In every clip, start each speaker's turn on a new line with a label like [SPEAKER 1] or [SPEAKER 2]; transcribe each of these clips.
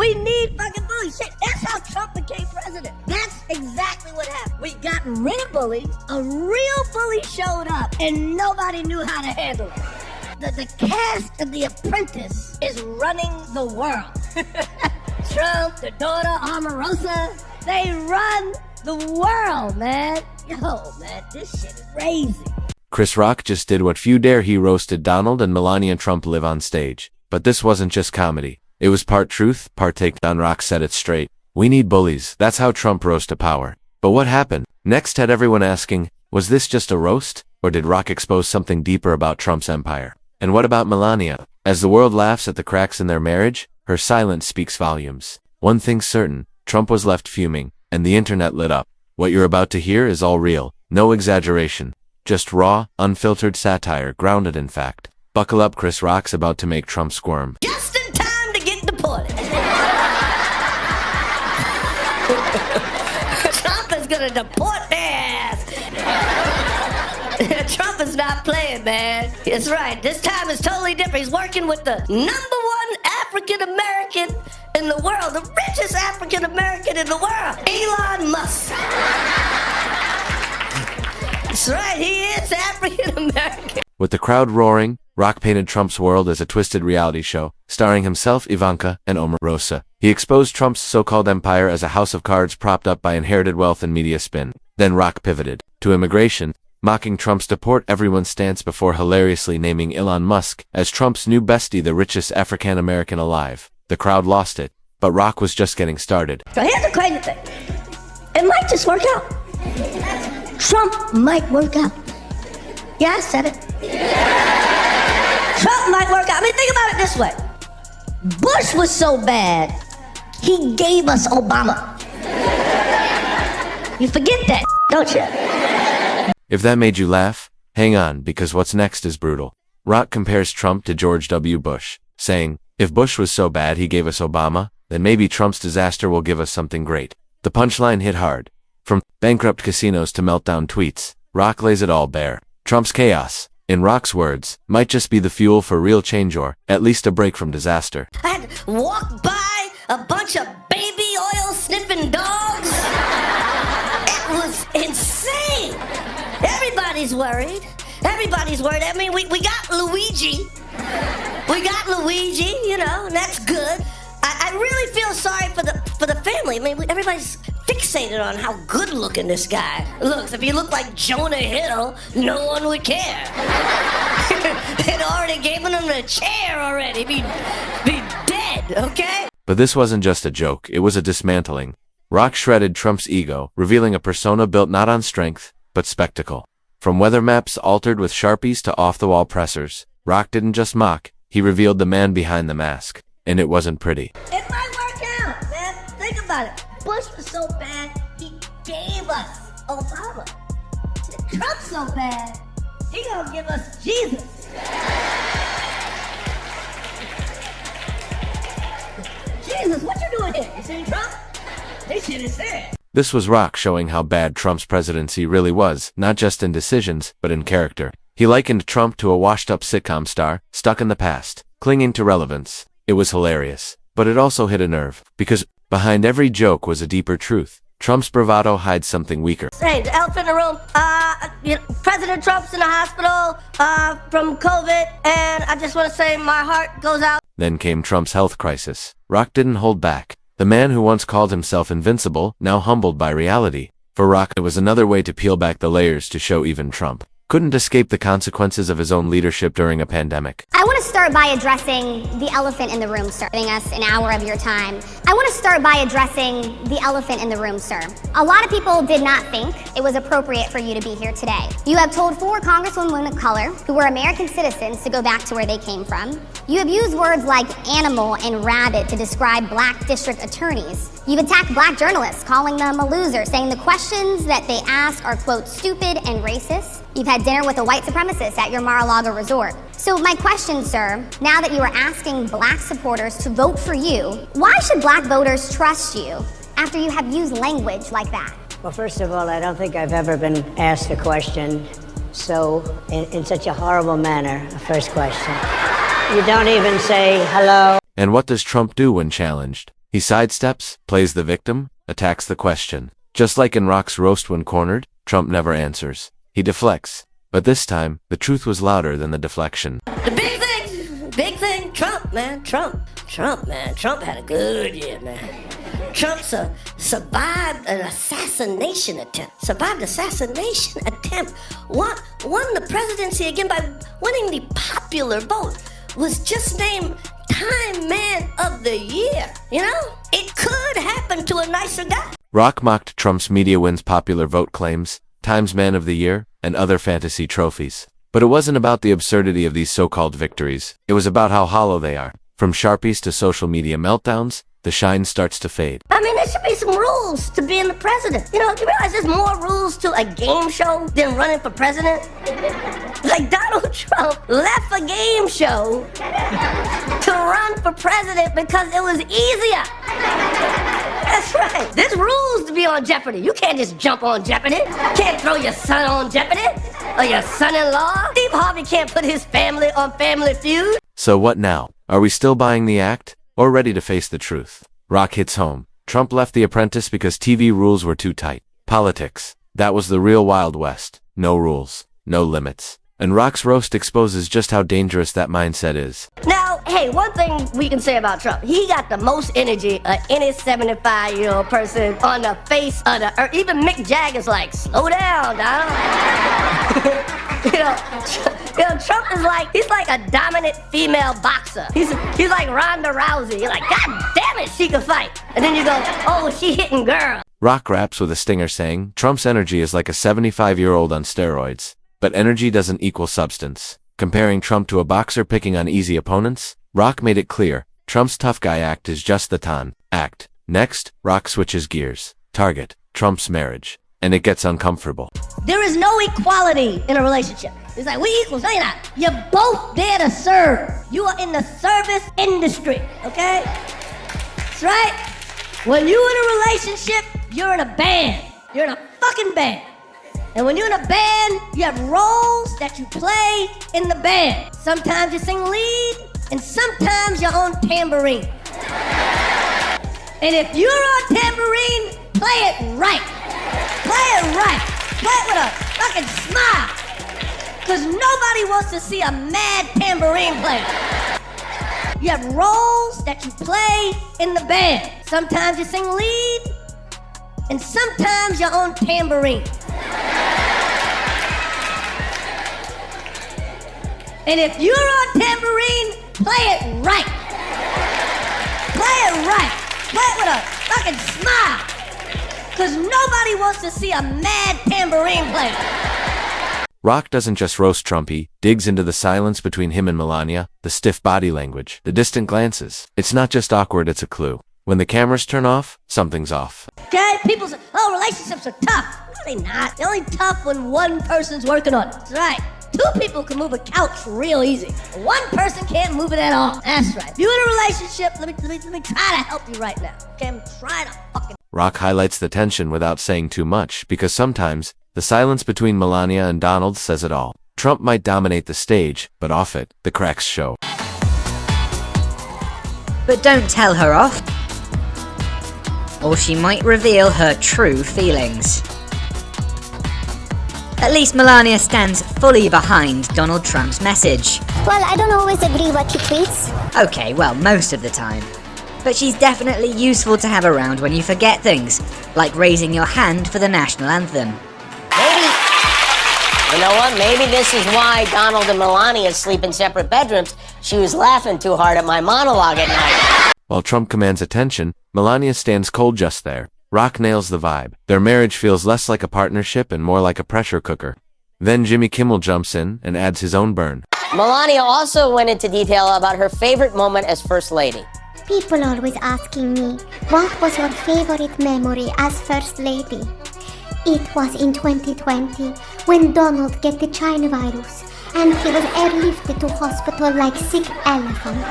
[SPEAKER 1] We need fucking bullies. Shit, that's how Trump became president. That's exactly what happened. We got rid of bullies, a real bully showed up, and nobody knew how to handle it. The cast of The Apprentice is running the world. Trump, the daughter, Omarosa, they run the world, man. Yo, man, this shit is crazy.
[SPEAKER 2] Chris Rock just did what few dare. He roasted Donald and Melania Trump live on stage. But this wasn't just comedy. It was part truth, part takedown. Rock said it straight. We need bullies. That's how Trump rose to power. But what happened? Next had everyone asking, was this just a roast? Or did Rock expose something deeper about Trump's empire? And what about Melania? As the world laughs at the cracks in their marriage, her silence speaks volumes. One thing's certain, Trump was left fuming, and the internet lit up. What you're about to hear is all real, no exaggeration. Just raw, unfiltered satire, grounded in fact. Buckle up, Chris Rock's about to make Trump squirm.
[SPEAKER 1] Just in time to get deported. Trump is gonna deport their ass. Trump is not playing, man. That's right. This time is totally different. He's working with the #1 African American in the world, the richest African American in the world, Elon Musk. That's right, he is African American.
[SPEAKER 2] With the crowd roaring, Rock painted Trump's world as a twisted reality show, starring himself, Ivanka, and Omarosa. He exposed Trump's so-called empire as a house of cards propped up by inherited wealth and media spin. Then Rock pivoted to immigration, mocking Trump's deport everyone's stance before hilariously naming Elon Musk as Trump's new bestie, the richest African American alive. The crowd lost it, but Rock was just getting started.
[SPEAKER 1] So here's the crazy thing. It might just work out. Trump might work out. Yeah, I said it. Trump might work out. I mean, think about it this way. Bush was so bad, he gave us Obama. You forget that, don't you?
[SPEAKER 2] If that made you laugh, hang on, because what's next is brutal. Rock compares Trump to George W. Bush, saying, if Bush was so bad he gave us Obama, then maybe Trump's disaster will give us something great. The punchline hit hard. From bankrupt casinos to meltdown tweets, Rock lays it all bare. Trump's chaos, in Rock's words, might just be the fuel for real change or, at least a break from disaster.
[SPEAKER 1] I had to walk by a bunch of baby oil sniffing dogs. It was insane. Everybody's worried. Everybody's worried. I mean, we got Luigi. We got Luigi, you know, and that's good. I really feel sorry for the family. I mean, everybody's fixated on how good looking this guy looks. If he looked like Jonah Hill, no one would care. They'd already given him a chair already. Be dead, okay?
[SPEAKER 2] But this wasn't just a joke, it was a dismantling. Rock shredded Trump's ego, revealing a persona built not on strength, but spectacle. From weather maps altered with Sharpies to off-the-wall pressers, Rock didn't just mock, he revealed the man behind the mask. And it wasn't pretty.
[SPEAKER 1] It might work out, man. Think about it. Bush was so bad, he gave us Obama. Trump's so bad, he gonna give us Jesus. Jesus, what you doing here? You seen Trump? This shit is sad.
[SPEAKER 2] This was Rock showing how bad Trump's presidency really was, not just in decisions, but in character. He likened Trump to a washed-up sitcom star, stuck in the past, clinging to relevance. It was hilarious, but it also hit a nerve, because behind every joke was a deeper truth. Trump's bravado hides something weaker.
[SPEAKER 1] Hey, the elephant in the room. President Trump's in the hospital from COVID, and I just want to say my heart goes out.
[SPEAKER 2] Then came Trump's health crisis. Rock didn't hold back. The man who once called himself invincible, now humbled by reality. For Rock, it was another way to peel back the layers to show even Trump couldn't escape the consequences of his own leadership during a pandemic.
[SPEAKER 3] I want to start by addressing the elephant in the room, sir. Giving us an hour of your time. I want to start by addressing the elephant in the room, sir. A lot of people did not think it was appropriate for you to be here today. You have told 4 congresswomen of color who were American citizens to go back to where they came from. You have used words like animal and rabbit to describe black district attorneys. You've attacked black journalists, calling them a loser, saying the questions that they ask are, quote, stupid and racist. You've had dinner with a white supremacist at your Mar-a-Lago resort. So my question, sir, now that you are asking black supporters to vote for you, why should black voters trust you after you have used language like that?
[SPEAKER 4] Well, first of all, I don't think I've ever been asked a question so in such a horrible manner, a first question. You don't even say hello.
[SPEAKER 2] And what does Trump do when challenged? He sidesteps, plays the victim, attacks the question. Just like in Rock's roast when cornered, Trump never answers. He deflects. But this time, the truth was louder than the deflection.
[SPEAKER 1] The big thing, Trump, man, Trump, man. Trump had a good year, man. Trump survived an assassination attempt. Won the presidency again by winning the popular vote. Was just named Time Man of the Year. You know? It could happen to a nicer guy.
[SPEAKER 2] Rock mocked Trump's media wins popular vote claims, Times Man of the Year, and other fantasy trophies. But it wasn't about the absurdity of these so-called victories. It was about how hollow they are. From Sharpies to social media meltdowns, the shine starts to fade.
[SPEAKER 1] I mean, there should be some rules to being the president. You know, you realize there's more rules to a game show than running for president? Like Donald Trump left a game show to run for president because it was easier. That's right. There's rules to be on Jeopardy. You can't just jump on Jeopardy. You can't throw your son on Jeopardy. Or your son-in-law. Steve Harvey can't put his family on Family Feud.
[SPEAKER 2] So what now? Are we still buying the act? Or ready to face the truth? Rock hits home. Trump left The Apprentice because TV rules were too tight. Politics. That was the real Wild West. No rules. No limits. And Rock's roast exposes just how dangerous that mindset is.
[SPEAKER 1] Now, hey, one thing we can say about Trump, he got the most energy of any 75-year-old person on the face of the earth. Even Mick Jagger's like, slow down, Donald. Trump is like, he's like a dominant female boxer. He's like Ronda Rousey. You're like, God damn it, she can fight. And then you go, oh, she hitting girl.
[SPEAKER 2] Rock raps with a stinger saying, Trump's energy is like a 75-year-old on steroids. But energy doesn't equal substance. Comparing Trump to a boxer picking on easy opponents, Rock made it clear, Trump's tough guy act is just the ton act. Next, Rock switches gears. Target, Trump's marriage. And it gets uncomfortable.
[SPEAKER 1] There is no equality in a relationship. It's like, we equals, no you're not. You're both there to serve. You are in the service industry, okay? That's right. When you're in a relationship, you're in a band. You're in a fucking band. And when you're in a band, you have roles that you play in the band. Sometimes you sing lead, and sometimes you're on tambourine. And if you're on tambourine, play it right. Play it right. Play it with a fucking smile. Because nobody wants to see a mad tambourine player. You have roles that you play in the band. Sometimes you sing lead, and sometimes you're on tambourine. And if you're on tambourine, play it right. Play it right. Play it with a fucking smile. Because nobody wants to see a mad tambourine player.
[SPEAKER 2] Rock doesn't just roast Trump, he digs into the silence between him and Melania, the stiff body language, the distant glances. It's not just awkward, it's a clue. When the cameras turn off, something's off.
[SPEAKER 1] Okay, people say, oh, relationships are tough. No, they're not. They're only tough when one person's working on it. That's right. Two people can move a couch real easy. One person can't move it at all. That's right. If you're in a relationship, let me try to help you right now. Okay, I'm trying to fucking...
[SPEAKER 2] Rock highlights the tension without saying too much, because sometimes, the silence between Melania and Donald says it all. Trump might dominate the stage, but off it, the cracks show.
[SPEAKER 5] But don't tell her off, or she might reveal her true feelings. At least Melania stands fully behind Donald Trump's message.
[SPEAKER 3] Well, I don't always agree what she tweets.
[SPEAKER 5] Okay, well, most of the time. But she's definitely useful to have around when you forget things, like raising your hand for the national anthem.
[SPEAKER 6] Maybe, you know what, maybe this is why Donald and Melania sleep in separate bedrooms. She was laughing too hard at my monologue at night.
[SPEAKER 2] While Trump commands attention, Melania stands cold just there. Rock nails the vibe. Their marriage feels less like a partnership and more like a pressure cooker. Then Jimmy Kimmel jumps in and adds his own burn.
[SPEAKER 6] Melania also went into detail about her favorite moment as First Lady.
[SPEAKER 3] People always asking me, what was your favorite memory as First Lady? It was in 2020 when Donald get the China virus and he was airlifted to hospital like sick elephant.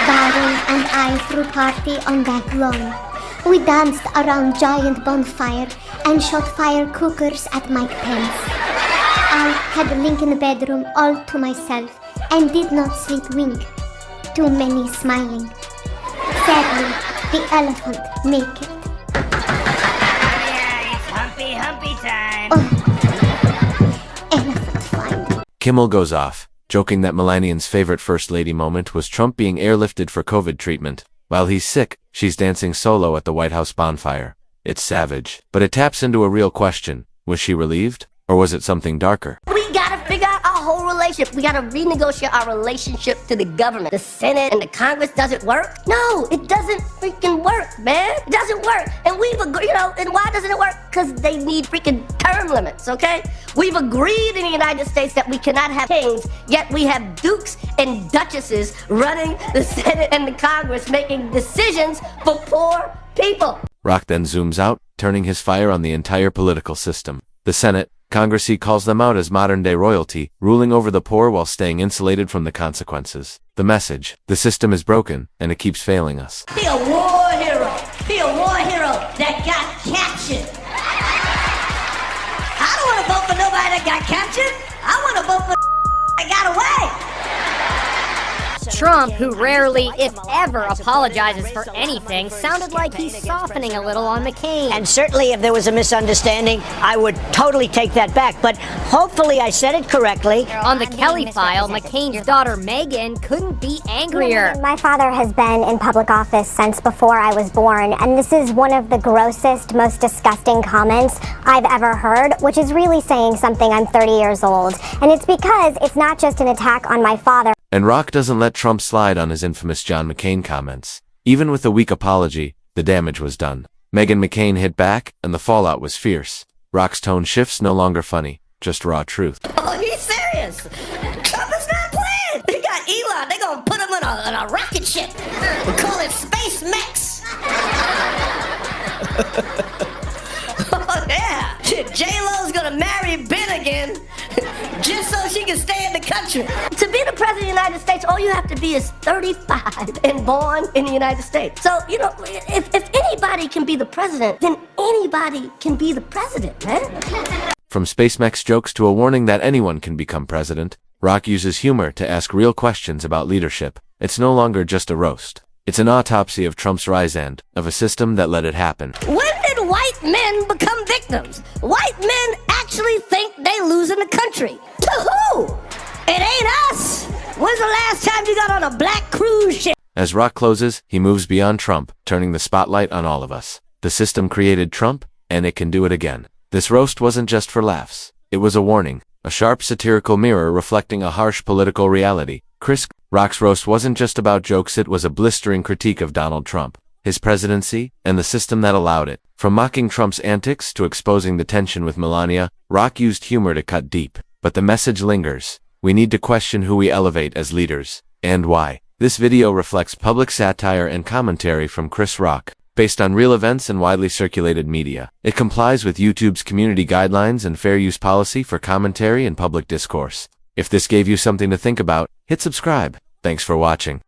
[SPEAKER 3] Darren and I threw party on that lawn. We danced around giant bonfire and shot fire cookers at Mike Pence. I had a Lincoln bedroom all to myself and did not sleep wink. Too many smiling. Sadly, the elephant naked.
[SPEAKER 1] Yeah, it's humpy time.
[SPEAKER 3] Elephant find.
[SPEAKER 2] Kimmel goes off, joking that Melania's favorite First Lady moment was Trump being airlifted for COVID treatment. While he's sick, she's dancing solo at the White House bonfire. It's savage, but it taps into a real question. Was she relieved? Or was it something darker?
[SPEAKER 1] We gotta figure out our whole relationship. We gotta renegotiate our relationship to the government. The Senate and the Congress, does it work? No, it doesn't freaking work, man. It doesn't work. And we've agreed, and why doesn't it work? Because they need freaking term limits, okay? We've agreed in the United States that we cannot have kings, yet we have dukes and duchesses running the Senate and the Congress, making decisions for poor people.
[SPEAKER 2] Rock then zooms out, turning his fire on the entire political system. The Senate, Congress, he calls them out as modern-day royalty, ruling over the poor while staying insulated from the consequences. The message: the system is broken, and it keeps failing us.
[SPEAKER 1] Be a war hero. Be a war hero that got captured. I don't want to vote for nobody that got captured. I want to vote for that got away.
[SPEAKER 7] Trump, who rarely, if ever, apologizes for anything, sounded like he's softening a little on McCain.
[SPEAKER 4] And certainly if there was a misunderstanding, I would totally take that back. But hopefully I said it correctly.
[SPEAKER 7] On the Kelly file, McCain's daughter Megan couldn't be angrier.
[SPEAKER 3] My father has been in public office since before I was born, and this is one of the grossest, most disgusting comments I've ever heard, which is really saying something. I'm 30 years old. And it's because it's not just an attack on my father.
[SPEAKER 2] And Rock doesn't let Trump slide on his infamous John McCain comments. Even with a weak apology, the damage was done. Meghan McCain hit back, and the fallout was fierce. Rock's tone shifts, no longer funny, just raw truth.
[SPEAKER 1] Oh, he's serious. Trump is not playing. He got Elon. They gonna put him in a rocket ship. We call it Space Max. Oh, yeah. J-Lo's gonna marry Ben again just so she can stay in the country. To be the president of the United States, all you have to be is 35 and born in the United States. So, if anybody can be the president, then anybody can be the president, man.
[SPEAKER 2] From SpaceX jokes to a warning that anyone can become president, Rock uses humor to ask real questions about leadership. It's no longer just a roast. It's an autopsy of Trump's rise and of a system that let it happen.
[SPEAKER 1] When did white men become victims? White men actually think they lose in the country. To who? It ain't us. When's the last time you got on a black cruise ship?
[SPEAKER 2] As Rock closes, he moves beyond Trump, turning the spotlight on all of us. The system created Trump, and it can do it again. This roast wasn't just for laughs. It was a warning, a sharp satirical mirror reflecting a harsh political reality. Rock's roast wasn't just about jokes, it was a blistering critique of Donald Trump, his presidency, and the system that allowed it. From mocking Trump's antics to exposing the tension with Melania, Rock used humor to cut deep. But the message lingers. We need to question who we elevate as leaders, and why. This video reflects public satire and commentary from Chris Rock, based on real events and widely circulated media. It complies with YouTube's community guidelines and fair use policy for commentary and public discourse. If this gave you something to think about, hit subscribe. Thanks for watching.